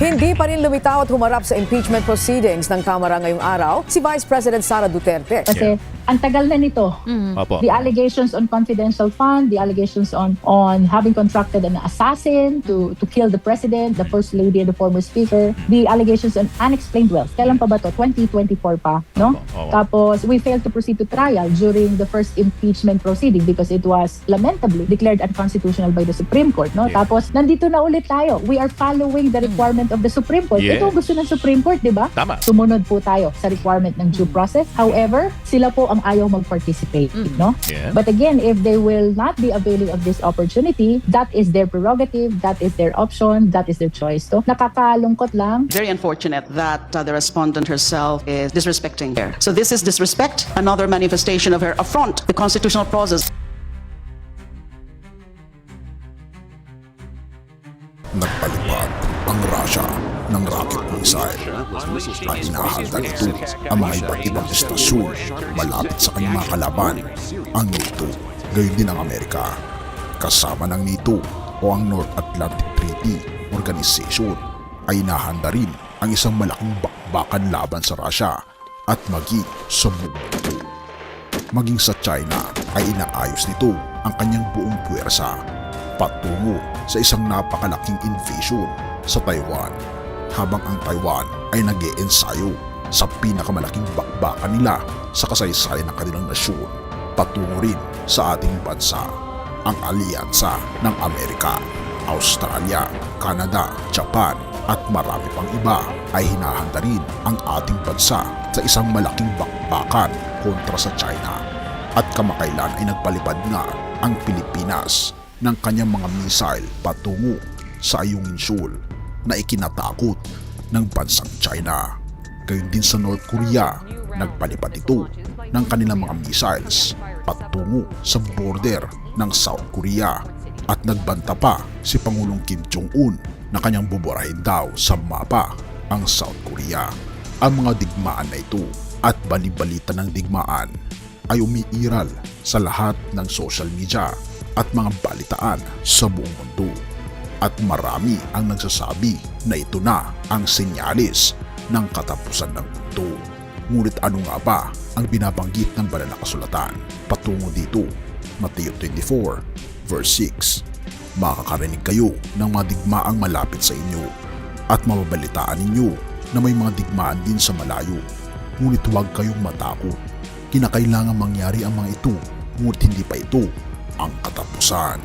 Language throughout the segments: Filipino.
Hindi pa rin lumitaw at humarap sa impeachment proceedings ng Kamara ngayong araw si Vice President Sara Duterte. Kasi ang tagal na nito. Opo. The allegations on confidential fund, the allegations on having contracted an assassin to kill the president, the first lady and the former speaker, the allegations on unexplained wealth. Kailan pa ba to? 2024 pa, no? Opo. Tapos we failed to proceed to trial during the first impeachment proceeding because it was lamentably declared unconstitutional by the Supreme Court, no? Yeah. Tapos nandito na ulit tayo. We are following the requirement of the Supreme Court. Yes. Ito ang gusto ng Supreme Court, di ba? Tama. Sumunod po tayo sa requirement ng due process. However, sila po ang ayaw mag-participate, no? Yeah. But again, if they will not be availing of this opportunity, that is their prerogative, that is their option, that is their choice. So, nakakalungkot lang. Very unfortunate that the respondent herself is disrespecting her. So this is disrespect, another manifestation of her affront the constitutional process. Nagpalipad ang Russia ng rocket missile at hinahanda nito ang mga iba't ibang istasyon malapit sa kanyang mga kalaban, ang NATO, gayon din ang Amerika. Kasama ng NATO o ang North Atlantic Treaty Organization ay hinahanda rin ang isang malaking bakbakan laban sa Russia at maging sa buong mundo. Maging sa China ay inaayos nito ang kanyang buong puwersa patungo sa isang napakalaking invasion sa Taiwan, habang ang Taiwan ay nag-iensayo sa pinakamalaking bakbakan nila sa kasaysayan ng kanilang nasyon patungo rin sa ating bansa. Ang alyansa ng Amerika, Australia, Canada, Japan at marami pang iba ay hinahanda rin ang ating bansa sa isang malaking bakbakan kontra sa China. At kamakailan ay nagpalipad nga ang Pilipinas ng kanyang mga missile patungo sa Ayungin Shoal na ikinatakot ng bansang China. Gayon din sa North Korea, nagpalipad ito ng kanilang mga missiles patungo sa border ng South Korea at nagbanta pa si Pangulong Kim Jong-un na kanyang buburahin daw sa mapa ang South Korea. Ang mga digmaan na ito at balibalita ng digmaan ay umiiral sa lahat ng social media at mga balitaan sa buong mundo. At marami ang nagsasabi na ito na ang senyalis ng katapusan ng mundo. Ngunit ano nga ba ang binabanggit ng banal na kasulatan patungo dito? Mateo 24 verse 6. Makakarinig kayo ng mga digmaang malapit sa inyo at mababalitaan ninyo na may mga digmaan din sa malayo. Ngunit huwag kayong matakot. Kinakailangan mangyari ang mga ito, ngunit hindi pa ito ang katapusan.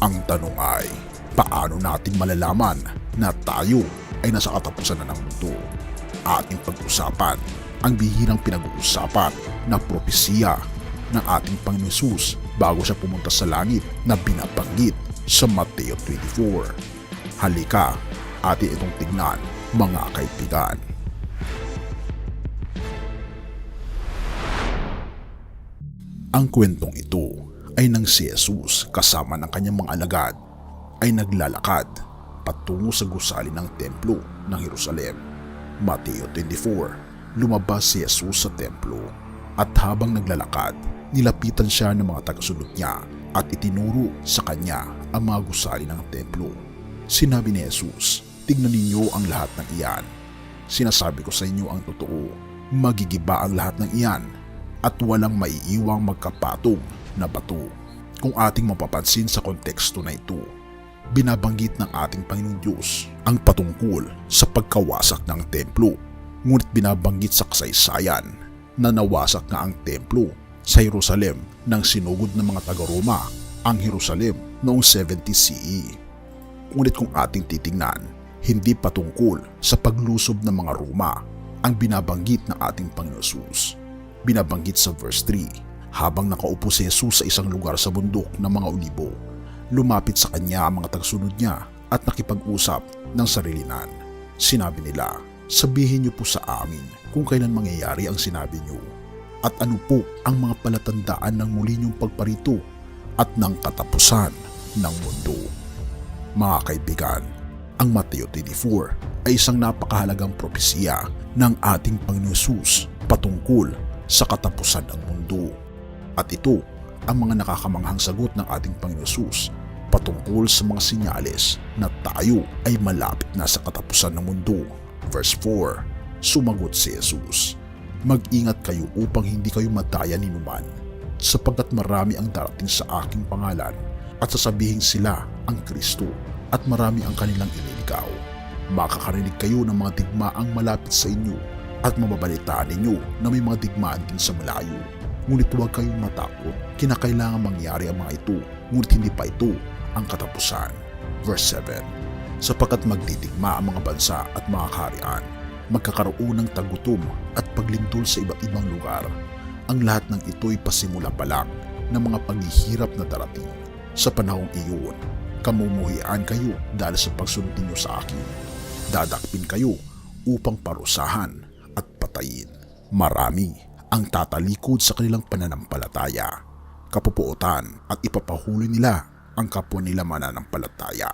Ang tanong ay, paano natin malalaman na tayo ay nasa katapusan na ng mundo? Ating pag-usapan ang bihirang pinag-uusapan na propesiya ng ating Panginoon Hesus bago siya pumunta sa langit na binabanggit sa Mateo 24. Halika, atin itong tignan, mga kaibigan. Ang kwentong ito ay nang si Jesus kasama ng kanyang mga alagad ay naglalakad patungo sa gusali ng templo ng Jerusalem. Mateo 24, lumabas si Jesus sa templo at habang naglalakad, nilapitan siya ng mga tagasunod niya at itinuro sa kanya ang mga gusali ng templo. Sinabi ni Jesus, tignan ninyo ang lahat ng iyan. Sinasabi ko sa inyo ang totoo, magigiba ang lahat ng iyan at walang maiiwang magkapatong na bato. Kung ating mapapansin sa konteksto na ito, binabanggit ng ating Panginoong Diyos ang patungkol sa pagkawasak ng templo. Ngunit binabanggit sa kasaysayan na nawasak nga ang templo sa Jerusalem nang sinugod ng mga taga-Roma ang Jerusalem noong 70 CE. Ngunit kung ating titingnan, hindi patungkol sa paglusob ng mga Roma ang binabanggit ng ating Panginoon Jesus. Binabanggit sa verse 3, habang nakaupo si Jesus sa isang lugar sa bundok ng mga olibo, lumapit sa kanya ang mga tagasunod niya at nakipag-usap ng sarilinan. Sinabi nila, sabihin niyo po sa amin kung kailan mangyayari ang sinabi niyo at ano po ang mga palatandaan ng muli niyong pagparito at ng katapusan ng mundo. Mga kaibigan, ang Mateo 24 ay isang napakahalagang propesiya ng ating Panginoon Hesus patungkol sa katapusan ng mundo. At ito ang mga nakakamanghang sagot ng ating Panginoon Hesus patungkol sa mga sinyales na tayo ay malapit na sa katapusan ng mundo. Verse 4, sumagot si Jesus, mag-ingat kayo upang hindi kayo madaya ni numan, sapagkat marami ang darating sa aking pangalan at sasabihin sila ang Kristo at marami ang kanilang ililigaw. Makakarinig kayo ng mga digmaang malapit sa inyo at mababalitaan ninyo na may mga digmaan din sa malayo. Ngunit huwag kayong matakot, kinakailangan mangyari ang mga ito, ngunit hindi pa ito ang katapusan. Verse 7, sapagkat magdidigma ang mga bansa at mga kaharian, magkakaroon ng tagutom at paglindol sa iba't ibang lugar. Ang lahat ng ito'y pasimula pa lang ng mga paghihirap na darating. Sa panahong iyon, kamumuhian kayo dahil sa pagsunod ninyo sa akin. Dadakpin kayo upang parusahan at patayin. Marami ang tatalikod sa kanilang pananampalataya, kapupuotan at ipapahuli nila ang kapwa nila mananampalataya.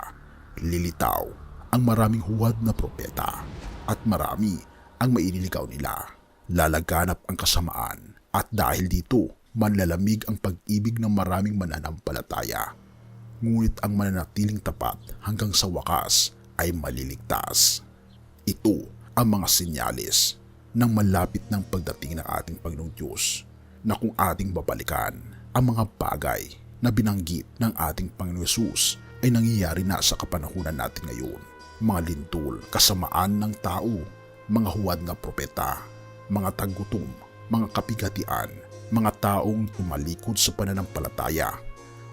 Lilitaw ang maraming huwad na propeta at marami ang mainiligaw nila. Lalaganap ang kasamaan at dahil dito manlalamig ang pag-ibig ng maraming mananampalataya. Ngunit ang mananatiling tapat hanggang sa wakas ay maliligtas. Ito ang mga senyales ng malapit ng pagdating ng ating Panginoong Diyos, na kung ating babalikan ang mga bagay na binanggit ng ating Panginoong Hesus ay nangyayari na sa kapanahunan natin ngayon. Mga lindol, kasamaan ng tao, mga huwad na propeta, mga tagutom, mga kapigatian, mga taong tumalikod sa pananampalataya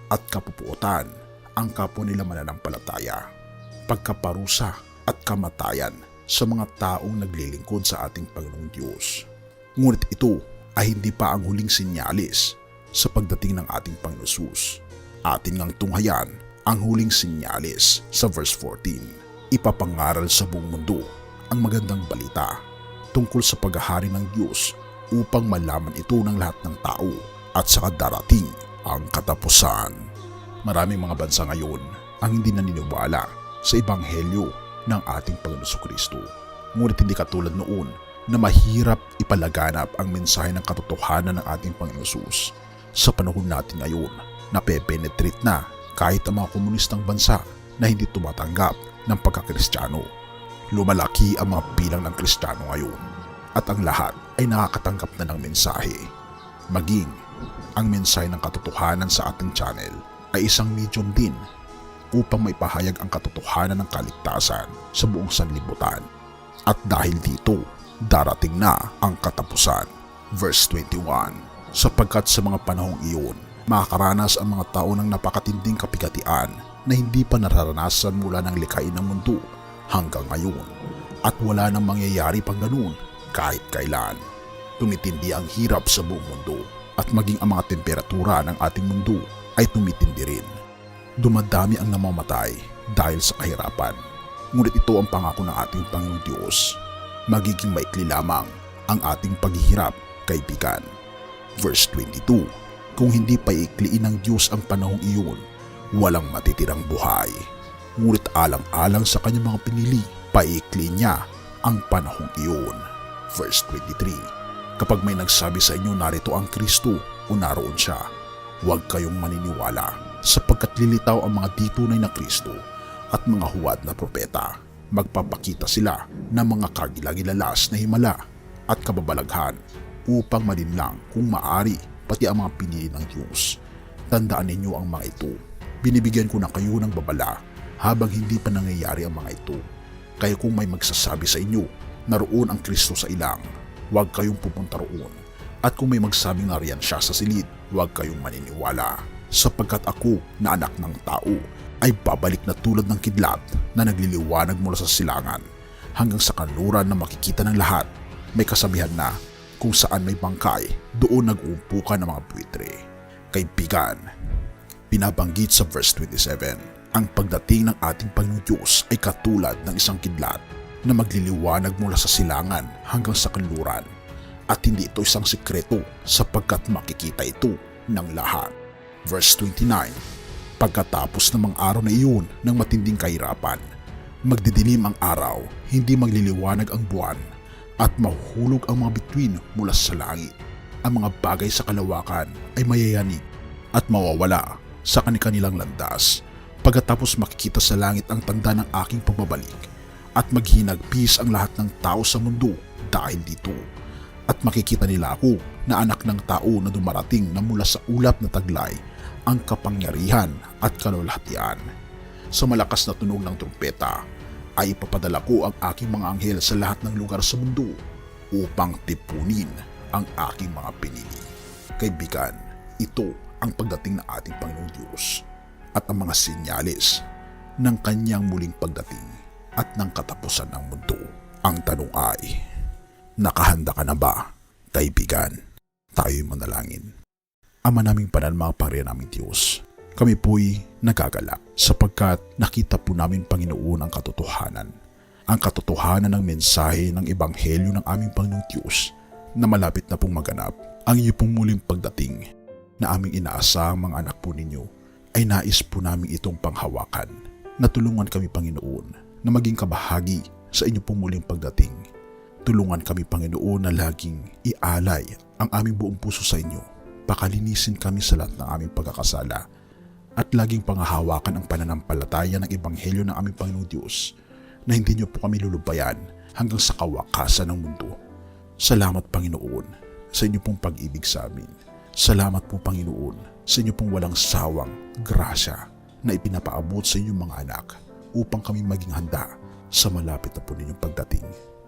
at kapupuotan ang kapwa nila mananampalataya, pagkaparusa at kamatayan sa mga taong naglilingkod sa ating Panginoong Diyos. Ngunit ito ay hindi pa ang huling sinyalis sa pagdating ng ating Panginoong Hesus. Atin ngang tunghayan ang huling sinyalis sa verse 14. Ipapangaral sa buong mundo ang magandang balita tungkol sa paghahari ng Diyos upang malaman ito ng lahat ng tao at saka darating ang katapusan. Maraming mga bansa ngayon ang hindi naniniwala sa ebanghelyo ng ating Panginoon Kristo. Ngunit hindi katulad noon na mahirap ipalaganap ang mensahe ng katotohanan ng ating Panginoon Hesus. Sa panahon natin ngayon, napepenetrate na kahit ang mga komunistang bansa na hindi tumatanggap ng pagkakristyano. Lumalaki ang mga bilang ng Kristiyano ngayon at ang lahat ay nakakatanggap na ng mensahe. Maging ang mensahe ng katotohanan sa ating channel ay isang medium din upang maipahayag ang katotohanan ng kaligtasan sa buong sanlibutan. At dahil dito, darating na ang katapusan. Verse 21, sapagkat sa mga panahong iyon, makakaranas ang mga tao ng napakatinding kapigatian na hindi pa nararanasan mula ng likhain ng mundo hanggang ngayon. At wala nang mangyayari pang ganun kahit kailan. Tumitindi ang hirap sa buong mundo at maging ang mga temperatura ng ating mundo ay tumitindi rin. Dumadami ang namamatay dahil sa kahirapan. Ngunit ito ang pangako ng ating Panginoong Diyos. Magiging maikli lamang ang ating paghihirap, kaibigan. Verse 22, kung hindi paikliin ng Diyos ang panahong iyon, walang matitirang buhay. Ngunit alang-alang sa kanyang mga pinili, paikli niya ang panahong iyon. Verse 23, kapag may nagsabi sa inyo narito ang Kristo o naroon siya, huwag kayong maniniwala, sapagkat lilitaw ang mga ditunay na Kristo at mga huwad na propeta. Magpapakita sila ng mga kagilagilalas na himala at kababalaghan upang malinlang kung maari pati ang mga pinili ng Diyos. Tandaan ninyo ang mga ito. Binibigyan ko na kayo ng babala habang hindi pa nangyayari ang mga ito. Kaya kung may magsasabi sa inyo, naroon ang Kristo sa ilang, huwag kayong pupunta roon. At kung may magsabing nariyan siya sa silid, huwag kayong maniniwala. Sapagkat ako na anak ng tao ay babalik na tulad ng kidlat na nagliliwanag mula sa silangan hanggang sa kanluran na makikita ng lahat. May kasabihan na kung saan may bangkay, doon nag-uumpukan ng mga buwitre. Kaibigan, binabanggit sa verse 27, ang pagdating ng ating Panginoong Diyos ay katulad ng isang kidlat na magliliwanag mula sa silangan hanggang sa kanluran. At hindi ito isang sikreto sapagkat makikita ito ng lahat. Verse 29, pagkatapos ng mga araw na iyon ng matinding kahirapan, magdidilim ang araw, hindi magliliwanag ang buwan, at mahuhulog ang mga bituin mula sa langit. Ang mga bagay sa kalawakan ay mayayanig at mawawala sa kanilang landas. Pagkatapos makikita sa langit ang tanda ng aking pagbabalik at maghinagpis ang lahat ng tao sa mundo dahil dito. At makikita nila ako na anak ng tao na dumarating na mula sa ulap na taglay ang kapangyarihan at kalwalhatian. Sa malakas na tunog ng trumpeta ay ipapadala ko ang aking mga anghel sa lahat ng lugar sa mundo upang tipunin ang aking mga pinili. Kaibigan, ito ang pagdating ng ating Panginoong Diyos at ang mga senyales ng kanyang muling pagdating at ng katapusan ng mundo. Ang tanong ay, nakahanda ka na ba, kaibigan? Tayo'y manalangin. Ama naming banal, mga pangriyan naming Diyos, kami po'y nagagalak sapagkat nakita po namin, Panginoon, ang katotohanan. Ang katotohanan ng mensahe ng Ebanghelyo ng aming Panginoong Diyos na malapit na pong maganap. Ang iyo pong muling pagdating na aming inaasahang mga anak po ninyo ay nais po namin itong panghawakan. Natulungan kami, Panginoon, na maging kabahagi sa inyo pong muling pagdating. Tulungan kami, Panginoon, na laging ialay ang aming buong puso sa inyo. Pakalinisin kami sa lahat ng aming pagkakasala at laging pangahawakan ang pananampalataya ng Ebanghelyo ng aming Panginoong Diyos na hindi niyo po kami lulubayan hanggang sa kawakasan ng mundo. Salamat, Panginoon, sa inyo pong pag-ibig sa amin. Salamat po, Panginoon, sa inyo pong walang sawang grasya na ipinapaabot sa inyong mga anak upang kami maging handa sa malapit na po ninyong pagdating.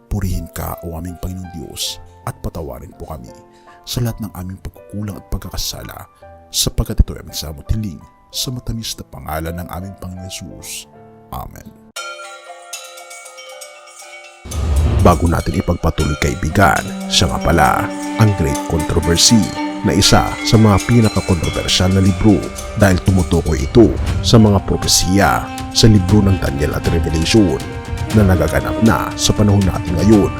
Purihin ka, o aming Panginoong Diyos, at patawarin po kami sa lahat ng aming pagkukulang at pagkakasala, sapagkat ito ay aming samot hiling sa matamis na pangalan ng aming Panginoon Jesus. Amen. Bago natin ipagpatuloy, kaibigan, siya nga pala ang Great Controversy, na isa sa mga pinaka-kontrobersyal na libro dahil tumutukoy ito sa mga propesiya sa libro ng Daniel at Revelation na nagaganap na sa panahon natin ngayon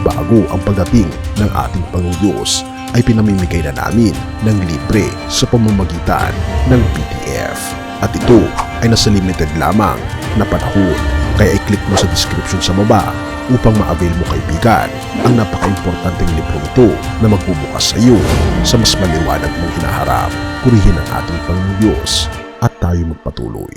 bago ang pagdating ng ating Panginoong Diyos ay pinamimigay na namin ng libre sa pamamagitan ng PDF. At ito ay nasa limited lamang na panahon, kaya i-click mo sa description sa baba upang ma-avail mo, kaibigan, ang napaka-importanteng libro ito na magbubukas sa iyo sa mas maliwanag mong hinaharap. Purihin ang ating Panginoong Diyos at tayo magpatuloy.